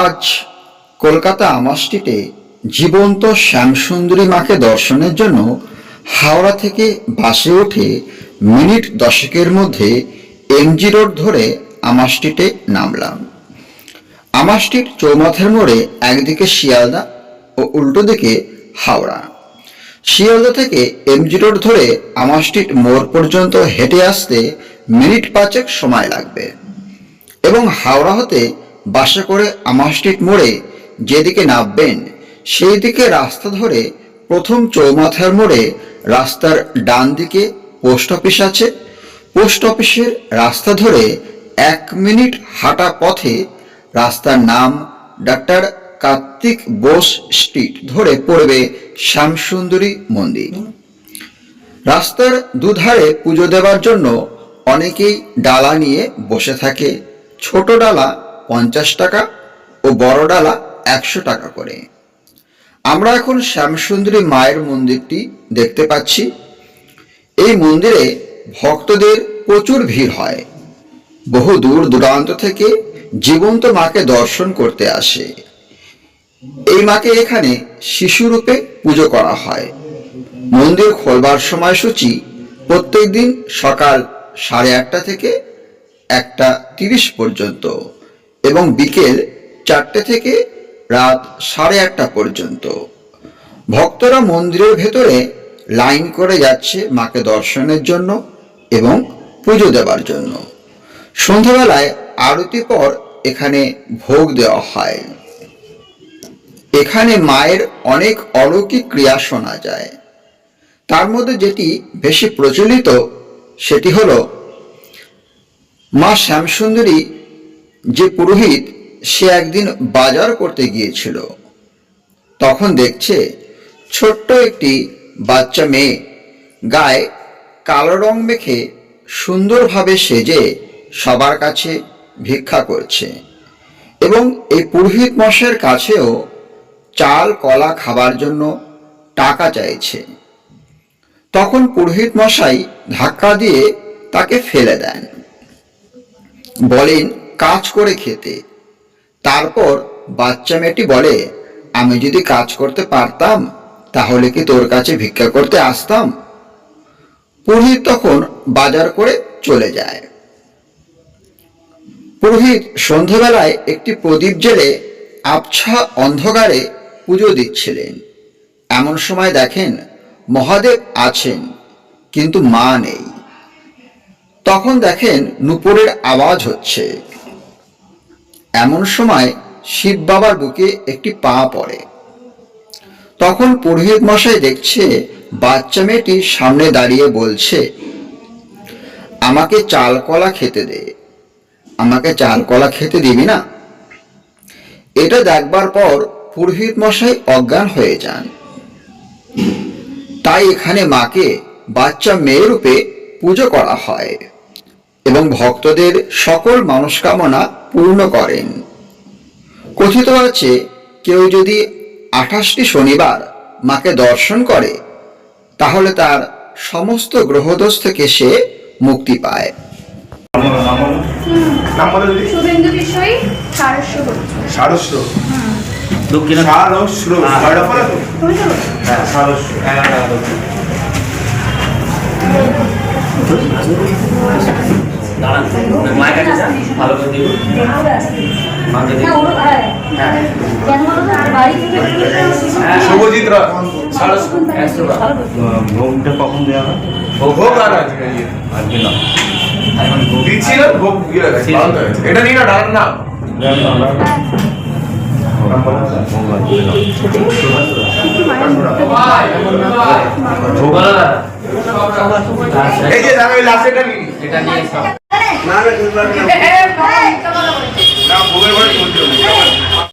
আজ কলকাতা আমার স্ট্রিটে জীবন্ত শ্যামসুন্দরী মাকে দর্শনের জন্য হাওড়া থেকে বাসে উঠে মিনিট 10-এর মধ্যে এমজি রোড ধরে আমার স্ট্রিটে নামলাম। আমার স্ট্রিট চৌমাথার মোড়ে একদিকে শিয়ালদা ও উল্টো দিকে হাওড়া। শিয়ালদা থেকে এমজি রোড ধরে আমার স্ট্রিট মোড় পর্যন্ত হেঁটে আসতে মিনিট 5 সময় লাগবে এবং হাওড়া হতে বাসে করে আমার স্ট্রিট মোড়ে যেদিকে নামবেন সেই দিকে রাস্তা ধরে প্রথম চৌমাথার মোড়ে রাস্তার ডান দিকে পোস্ট অফিস আছে। পোস্ট অফিসের রাস্তা ধরে 1 মিনিট হাঁটা পথে রাস্তার নাম ডাক্তার কার্তিক বোস স্ট্রিট ধরে পড়বে শ্যামসুন্দরী মন্দির। রাস্তার দুধারে পুজো দেওয়ার জন্য অনেকেই ডালা নিয়ে বসে থাকে। ছোট ডালা 50 টাকা ও বড় ডালা 100 টাকা করে। আমরা এখন শ্যামসুন্দরী মায়ের মন্দিরটি দেখতে পাচ্ছি। এই মন্দিরে ভক্তদের প্রচুর ভিড় হয়। বহু দূর দূরান্ত থেকে জীবন্ত মাকে দর্শন করতে আসে। এই মাকে এখানে শিশুরূপে পুজো করা হয়। মন্দির খোলবার সময়সূচি প্রত্যেক দিন সকাল 8:30 থেকে 1:30 পর্যন্ত এবং বিকেল 4টে থেকে রাত 8:30 পর্যন্ত। ভক্তরা মন্দিরের ভেতরে লাইন করে যাচ্ছে মাকে দর্শনের জন্য এবং পুজো দেওয়ার জন্য। সন্ধ্যাবেলায় আরতি পর এখানে ভোগ দেওয়া হয়। এখানে মায়ের অনেক অলৌকিক ক্রিয়া শোনা যায়। তার মধ্যে যেটি বেশি প্রচলিত সেটি হলো মা শ্যামসুন্দরী যে পুরোহিত সে একদিন বাজার করতে গিয়েছিল। তখন দেখছে ছোট্ট একটি বাচ্চা মেয়ে গায়ে কালো রং মেখে সুন্দরভাবে সেজে সবার কাছে ভিক্ষা করছে এবং এই পুরোহিত মশাইয়ের কাছেও চাল কলা খাবার জন্য টাকা চাইছে। তখন পুরোহিত মশাই ধাক্কা দিয়ে তাকে ফেলে দেন, বলেন কাজ করে খেতে। তারপর বাচ্চা মেয়েটি বলে, আমি যদি কাজ করতে পারতাম তাহলে কি তোর কাছে ভিক্ষা করতে আসতাম। পুরোহিত তখন বাজার করে চলে যায়। পুরোহিত সন্ধ্যাবেলায় একটি প্রদীপ জেলে আবছা অন্ধকারে পুজো দিচ্ছিলেন। এমন সময় দেখেন মহাদেব আছেন কিন্তু মা নেই। তখন দেখেন নূপুরের আওয়াজ হচ্ছে। এমন সময় শিব বাবার বুকে একটি পা পড়ে। তখন পুরোহিত মশাই দেখছে বাচ্চা মেয়েটি সামনে দাঁড়িয়ে বলছে, আমাকে চাল কলা খেতে দে, আমাকে চাল কলা খেতে দিবি না। এটা দেখবার পর পুরোহিত মশাই অজ্ঞান হয়ে যান। তাই এখানে মাকে বাচ্চা মেয়ে রূপে পুজো করা হয় এবং ভক্তদের সকল মনস্কামনা পূর্ণ করেন। কথিত আছে কেউ যদি 28টি শনিবার মাকে দর্শন করে তাহলে তার সমস্ত গ্রহদোষ থেকে সে মুক্তি পায়। শুভজিৎ ভোগটা কখন দেওয়া হয়? ভোগ আর আজকে না দিচ্ছিল ভোগ এটা নিয়ে না ডালার নাম এই যে আমি লাস্ট এটা নিয়ে না ভোগের বাড়ি